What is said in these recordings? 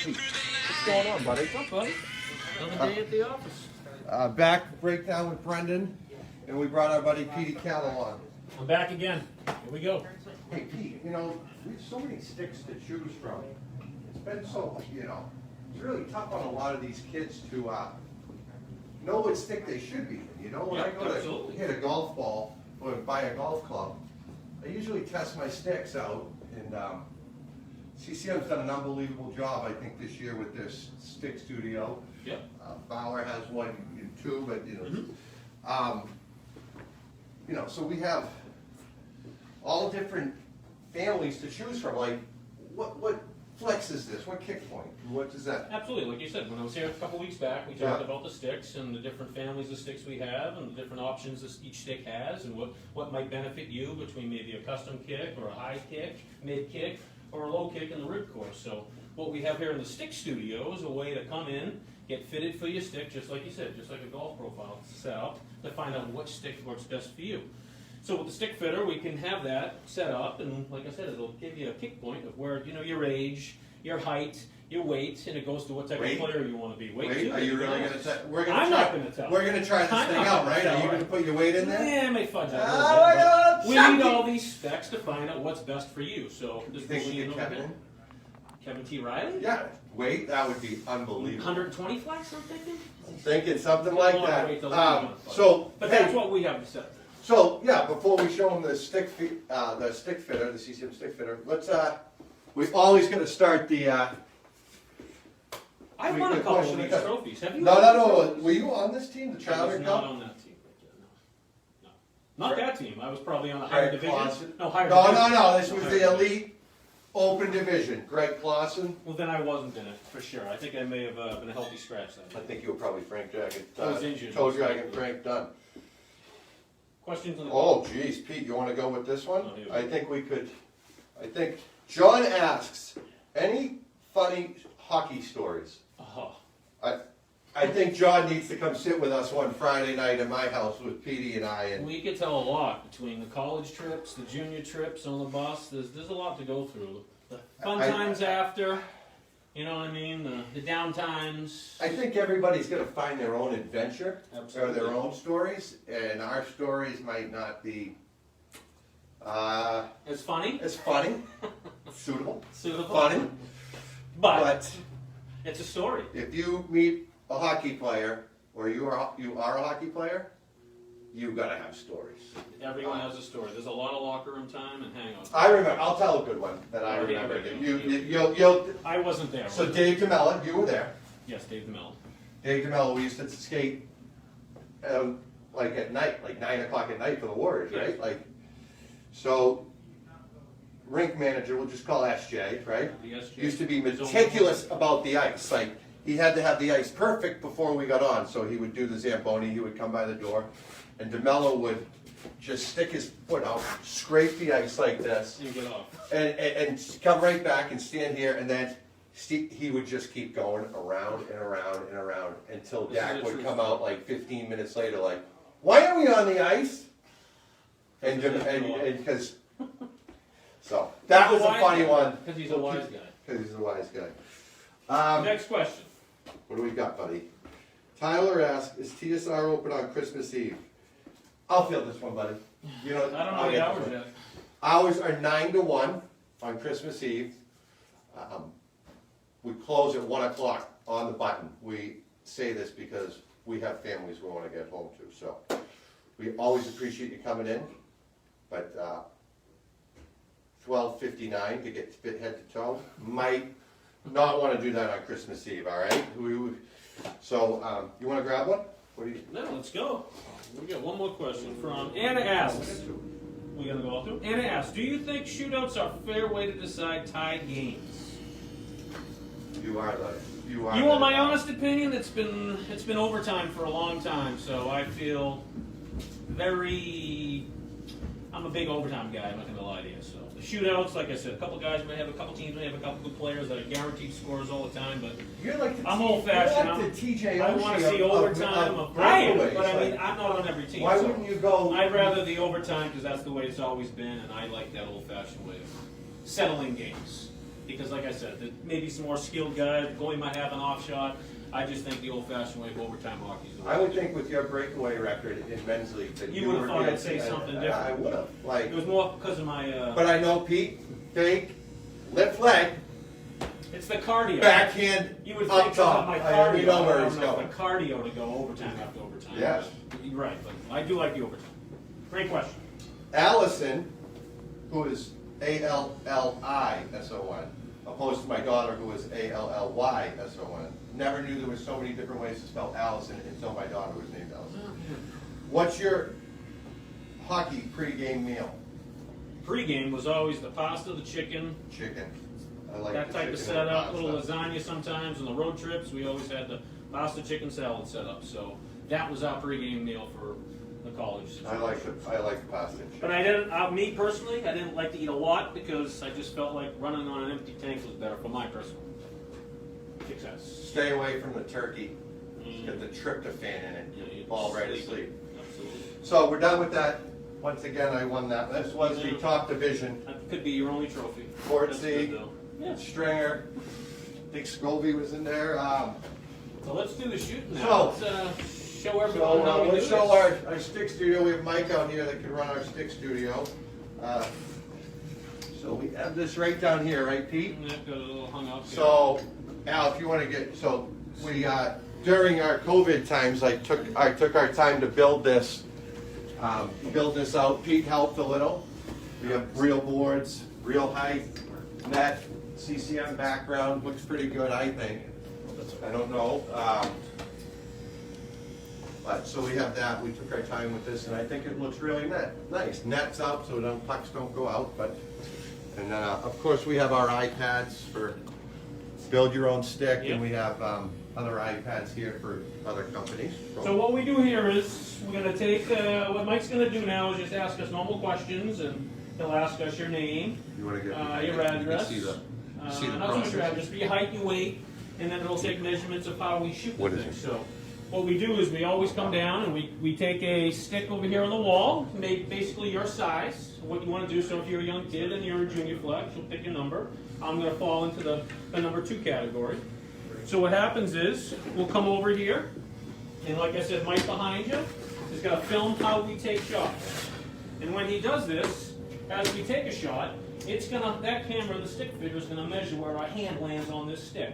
What's going on, buddy? What's up, buddy? Another day at the office. Back breakdown with Brendan, and we brought our buddy Petey Cattle on. I'm back again. Here we go. Hey Pete, you know, we have so many sticks to choose from. It's been so, it's really tough on a lot of these kids to know what stick they should be in. You know, when I go to hit a golf ball or buy a golf club, I usually test my sticks out, and CCM's done an unbelievable job, I think, this year with this stick studio. Yep. Bauer has one too, but so we have all different families to choose from. Like, what flex is this? What kick point? What is that? Absolutely, like you said, when I was here a couple weeks back, we talked about the sticks and the different families of sticks we have and the different options that each stick has and what might benefit you between maybe a custom kick or a high kick, mid kick, or a low kick in the rib course. So what we have here in the stick studio is a way to come in, get fitted for your stick, just like you said, just like a golf profile set up, to find out what stick works best for you. So with the stick fitter, we can have that set up, and like I said, it'll give you a kick point of where, your age, your height, your weight, and it goes to what type of player you want to be. Wait, are you really going to tell? I'm not going to tell. We're going to try this thing out, right? Are you going to put your weight in there? Yeah, I may fudge that a little bit. We need all these specs to find out what's best for you. So you think we get Kevin in? Kevin T. Riley? Yeah, weight, that would be unbelievable. 120 flex, I'm thinking? I'm thinking something like that. But that's what we have to set. So, yeah, before we show them the stick fitter, the CCM stick fitter, let's, we've always got to start the, I won a couple of these trophies. Have you? No. Were you on this team, the Chowder Cup? Not on that team. No. Not that team. I was probably on the higher division. No, No. This was the elite open division. Greg Clausen. Well, then I wasn't in it, for sure. I think I may have been a healthy scratch then. I think you were probably Frank Dragon. I was injured. Toe Dragon, Frank Dunn. Questions on the Oh, geez, Pete, you want to go with this one? I think we could. John asks, any funny hockey stories? I think John needs to come sit with us one Friday night at my house with Petey and I. And we could tell a lot between the college trips, the junior trips on the bus. There's a lot to go through. The fun times after, you know what I mean? The down times. I think everybody's going to find their own adventure. Absolutely. Or their own stories, and our stories might not be as funny, suitable, funny, but it's a story. If you meet a hockey player, or you are a hockey player, you've got to have stories. Everyone has a story. There's a lot of locker room time and hangouts. I remember. I'll tell a good one that I remember. I wasn't there. So Dave DeMella, you were there. Yes, Dave DeMella. Dave DeMella, we used to skate like at night, like 9 o'clock at night for the Warriors, right? So rink manager, we'll just call SJ, right? The SJ. Used to be meticulous about the ice. Like, he had to have the ice perfect before we got on. So he would do the Zamboni, he would come by the door, and DeMello would just stick his foot out, scrape the ice like this, and get off. And come right back and stand here, and then he would just keep going around and around and around until Dak would come out like 15 minutes later, like, why are we on the ice? And because, so that was a funny one. Because he's a wise guy. Because he's a wise guy. Next question. What do we got, buddy? Tyler asks, is TSR open on Christmas Eve? I'll field this one, buddy. I don't know the hours yet. Hours are 9 to 1 on Christmas Eve. We close at 1 o'clock on the button. We say this because we have families we want to get home to. So we always appreciate you coming in. But 12:59 to get fit head to toe. Might not want to do that on Christmas Eve, all right? So you want to grab one? What do you? No, let's go. We got one more question from Anna asks. We gonna go all through? Anna asks, do you think shootouts are a fair way to decide tied games? You want my honest opinion? It's been overtime for a long time, so I feel I'm a big overtime guy, I'm not going to lie to you. So the shootouts, like I said, a couple guys may have a couple teams may have a couple good players that are guaranteed scores all the time, but I'm old-fashioned. I want to see overtime of Brian, but I mean, I'm not on every team. Why wouldn't you go? I'd rather the overtime because that's the way it's always been, and I like that old-fashioned way of settling games. because like I said, maybe some more skilled guy, goalie might have an off shot. I just think the old-fashioned way of overtime hockey is the way I would to do it. think with your breakaway record in men's league that You would've were thought I'd good. say something Yeah, I different. would have, like, It was more because of my, but I know Pete, fake, left leg, it's the cardio. backhand, You would up think about top. my I cardio. already know where I he's don't know going. if the cardio to go overtime after overtime. Yes. But you're right, but I do like the overtime. Great question. Allison, who is Allison, opposed to my daughter who is Alllyson. Never knew there was so many different ways to spell Allison until my daughter was named Allison. What's your hockey pregame meal? Pre-game was always the pasta, the chicken, Chicken. I like that the type of chicken and setup, little pasta. lasagna sometimes on the road trips. We always had the pasta, chicken, salad setup. So that was our pre-game meal for the college I situation. like the pasta and But chicken. I didn't, me personally, I didn't like to eat a lot because I just felt like running on an empty tank was better for my personal success. Stay away from the turkey. Mm. It's got the tryptophan in it. Yeah, you Fall right sleep. asleep. Absolutely. So we're done with that. Once again, I won that. This was the Yeah. top division. That could be your only trophy. Fort That's C. good, though. Yeah. Stringer. I think Scovey was in there. So let's do the shooting now. So- Let's show everyone how we do Let's this. show our stick studio. We have Mike out here that can run our stick studio. So we have this right down here, right, Pete? Yeah, got a little hung up here. So, Al, if you want to get, so we, during our COVID times, I took our time to build this out. Pete helped a little. We have real boards, real height, net, CCM background, looks pretty good, I think. I don't know. But, so we have that, we took our time with this, and I think it looks really nice. Net's up, so pucks don't go out, but, and then, of course, we have our iPads for build your own stick, Yep. and we have other iPads here for other companies. So what we do here is, we're gonna take, what Mike's gonna do now is just ask us normal questions, and he'll ask us your name, You wanna get? your address. You can see the Not so much process. your address, but your height, your weight, and then it'll take measurements of how we shoot the What is thing. it? So, what we do is we always come down and we take a stick over here on the wall, basically your size, what you wanna do. So if you're a young kid and you're a junior flex, you'll pick your number. I'm gonna fall into the number 2 category. So what happens is, we'll come over here, and like I said, Mike behind you is gonna film how we take shots. And when he does this, as we take a shot, that camera, the stick figure, is gonna measure where our hand lands on this stick,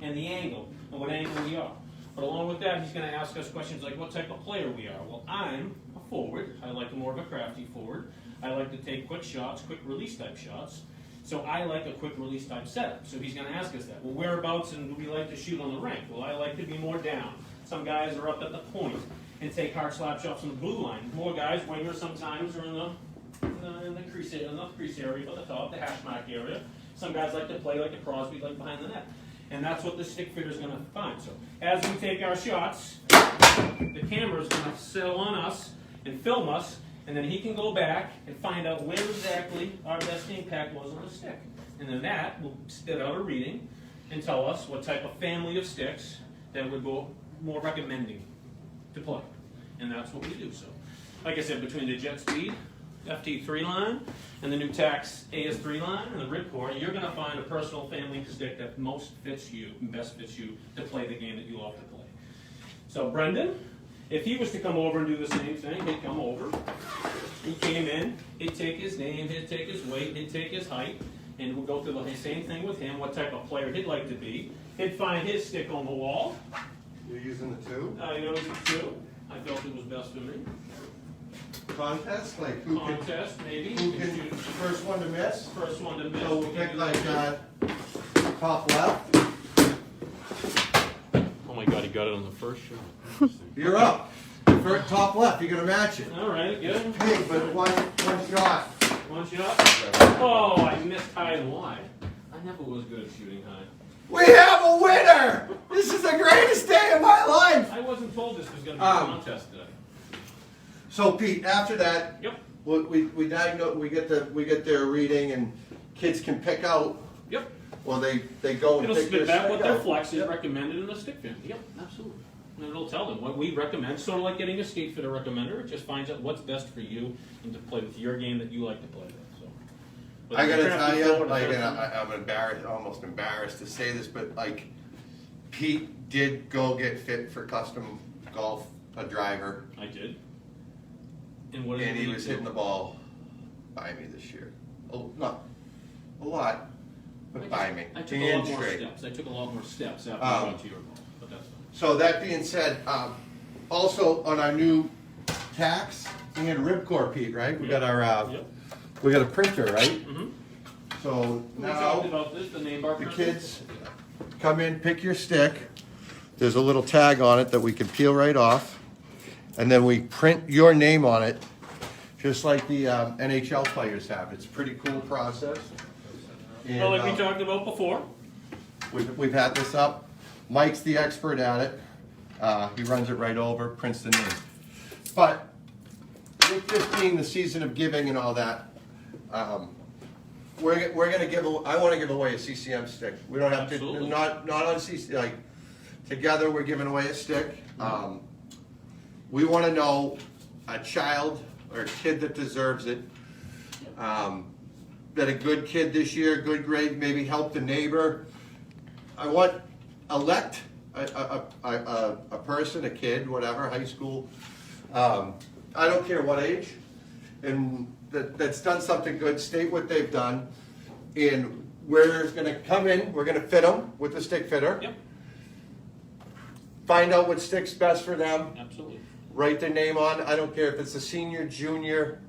and the angle, and what angle we are. But along with that, he's gonna ask us questions like what type of player we are. Well, I'm a forward. I like more of a crafty forward. I like to take quick shots, quick release type shots. So I like a quick release type setup. So he's gonna ask us that. Well, whereabouts and do we like to shoot on the rink? Well, I like to be more down. Some guys are up at the point and take hard slap shots on the blue line. More guys, wingers sometimes, are in the crease area, by the top, the hash mark area. Some guys like to play like a Crosby, like behind the net. And that's what the stick figure is gonna find. So as we take our shots, the camera is gonna settle on us and film us, and then he can go back and find out where exactly our best impact was on the stick. And then that will spit out a reading and tell us what type of family of sticks that would go more recommending to play. And that's what we do. So, like I said, between the Jet Speed FT3 line and the new Tax AS3 line and the Ripcord, you're going to find a personal family stick that most fits you and best fits you to play the game that you love to play. So Brendan, if he was to come over and do the same thing, he'd come over, he came in, he'd take his name, he'd take his weight, he'd take his height, and we'll go through the same thing with him, what type of player he'd like to be. He'd find his stick on the wall. You're using the 2? I know it's 2. I felt it was best for me. Contest, like who can, Contest, maybe. who You can, can shoot first one to miss? first one to miss. So we'll We can pick do like, that. top left, Oh my God, he got it on the first shot. you're up. First, top left, you're gonna match it. All right, good. Big, but one shot. One shot. Oh, I missed high and wide. I never was good at shooting high. We have a winner! This is the greatest day of my life! I wasn't told this was going to be a contest today. So Pete, after that, Yep. we diagnose, we get their reading, and kids can pick out, Yep. well, they go and It'll pick their spit back stick what their out. flex is Yep. recommended in the stick fin. Yep, absolutely. And it'll tell them what we recommend. Sort of like getting a skate fitter recommender. It just finds out what's best for you and to play with your game that you like to play with. So But I you're gotta gonna have tell to you, throw it like, at and them. I'm embarrassed, almost embarrassed to say this, but like, Pete did go get fit for custom golf, a driver, I did. And what did and he was do? hitting the ball by me this year. Oh, not a lot, but by me. I took a And lot more straight. steps. I took a lot more steps after I got to your goal, but that's fine. So that being said, also on our new tax and ripcord, Pete, right? We got our, Yep. we got a printer, right? Mm-hmm. So We talked now about this, the name bar the printer. kids come in, pick your stick. There's a little tag on it that we can peel right off. And then we print your name on it, just like the NHL players have. It's a pretty cool process. And, Well, like we talked about before. we've had this up. Mike's the expert at it. He runs it right over, prints the name. But with this being the season of giving and all that, we're gonna I want to give away a CCM stick. We don't have Absolutely. to, not on CCM, like, together we're giving away a stick. We want to know a child or a kid that deserves it. That a good kid this year, good grade, maybe help the neighbor. I want elect a person, a kid, whatever, high school. I don't care what age, and that's done something good. State what they've done, and we're gonna come in. We're gonna fit them with the stick fitter. Yep. Find out what stick's best for them. Absolutely. Write their name on. I don't care if it's a senior, junior,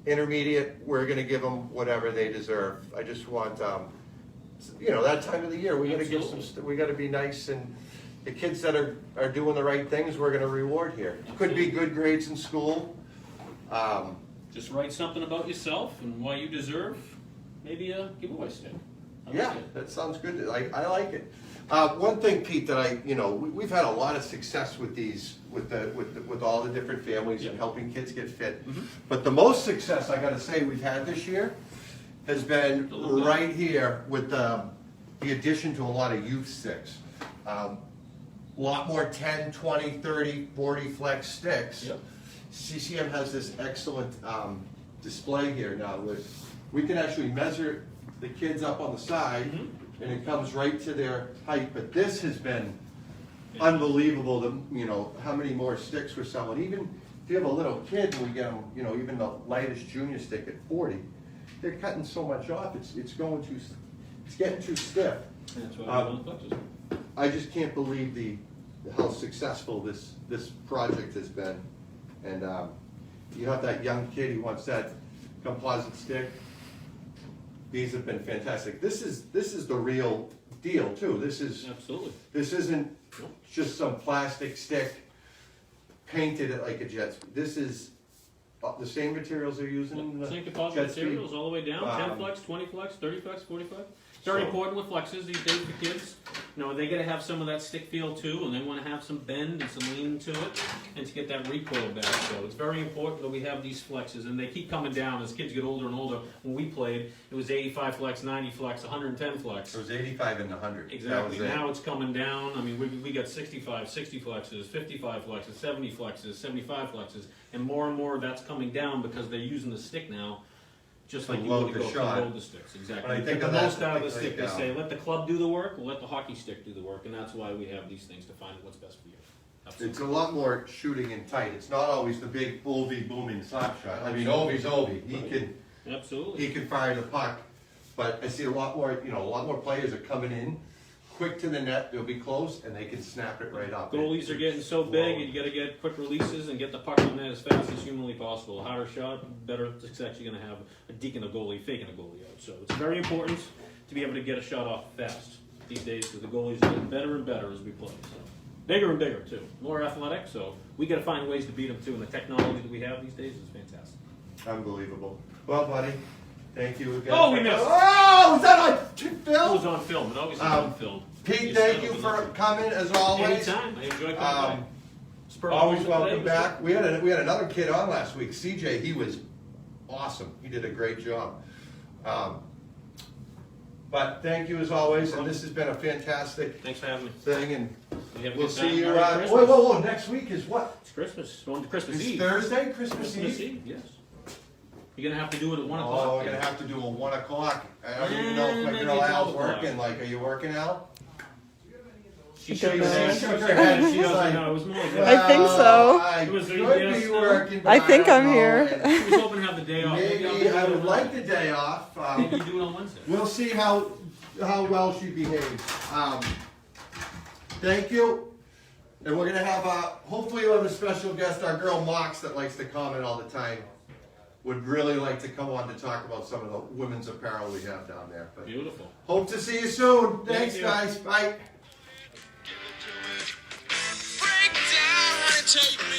intermediate. We're gonna give them whatever they deserve. I just want, that time of the year, we gotta give some. Absolutely. We gotta be nice, and the kids that are doing the right things, we're gonna reward here. Could be good grades in school. Just write something about yourself and why you deserve maybe a giveaway stick. I like Yeah, it. that sounds good. I like it. One thing, Pete, that we've had a lot of success with these, with all the different families and Yeah. helping kids get fit. Mhm. But the most success, I gotta say, we've had this year has been The little guy. right here with the addition to a lot of youth sticks. Lot more 10, 20, 30, 40 flex sticks. Yep. CCM has this excellent display here now where we can actually measure the kids up on the side, Mhm. and it comes right to their height. But this has been unbelievable, how many more sticks we're selling. Even if you have a little kid and we get them, even the lightest junior stick at 40, they're cutting so much off, it's getting too stiff. That's why we want flexes. I just can't believe how successful this project has been. And you have that young kid, he wants that composite stick. These have been fantastic. This is the real deal too. Absolutely. This isn't just some plastic stick painted it like a jet ski. This is the same materials they're using in the Same composite jet ski. materials all the way down, 10 flex, 20 flex, 30 flex, 45. It's very So- important with flexes these days for kids. They gotta have some of that stick feel too, and they wanna have some bend and some lean to it, and to get that recoil back. So it's very important that we have these flexes, and they keep coming down as kids get older and older. When we played, it was 85 flex, 90 flex, 110 flex. It was 85 and 100. Exactly. That was it. Now it's coming down. I mean, we got 65, 60 flexes, 55 flexes, 70 flexes, 75 flexes, and more of that's coming down because they're using the stick now, just To like you load would the go to shot. load the sticks. Exactly. When I think Get of the that, most out of the like, stick. They say, let the club do the work, we'll let the hockey stick do the work, and that's why we have these things to find what's best for you. Absolutely. It's a lot more shooting and tight. It's not always the big Ovi booming slap shot. I mean, Ovi's Ovi. Absolutely. He can fire the puck, but I see a lot more players are coming in quick to the net. They'll be close and they can snap it right up. Goalies are getting so big, you gotta get quick releases and get the puck on net as fast as humanly possible. Harder shot, better success you're gonna have a deacon a goalie, faking a goalie out. So it's very important to be able to get a shot off fast these days because the goalies are getting better and better as we play. So bigger and bigger too, more athletic. So we gotta find ways to beat them too, and the technology that we have these days is fantastic. Unbelievable. Well, buddy, thank you again. Oh, we missed. Oh, was that on It film? was on film. It always is on film. Pete, thank you for coming as always. Anytime. I enjoy coming by. Spur of the Always moment today welcome was back. We had another kid on last week, CJ. He was awesome. He did a great job. But thank you as always, and this has been a fantastic Thanks for having me. thing. And You have a we'll good time. see you. Merry Whoa, Christmas. whoa! Next week is what? It's Christmas. Going to Christmas It's Eve. Thursday, Christmas Christmas Eve. Eve, yes. You're gonna have to do it at 1 Oh, o'clock. we're gonna have to do a 1 o'clock. I don't even know if my Maybe girl 12 Al's o'clock. working. Like, are you working, Al? She I shook don't her know. head. She shook her head. She She's doesn't like, know. It was more like I think so. I It was could a yes, be no? working, but I think don't I'm know, here. and She was hoping to have the day off. Maybe I would like the day off. Maybe you do it on Wednesday. We'll see how well she behaves. Thank you. And we're gonna have hopefully we'll have a special guest, our girl Mox that likes to comment all the time. Would really like to come on to talk about some of the women's apparel we have down there. But Beautiful. hope to see you soon. Thank Thanks you. guys. Bye. Break down and take me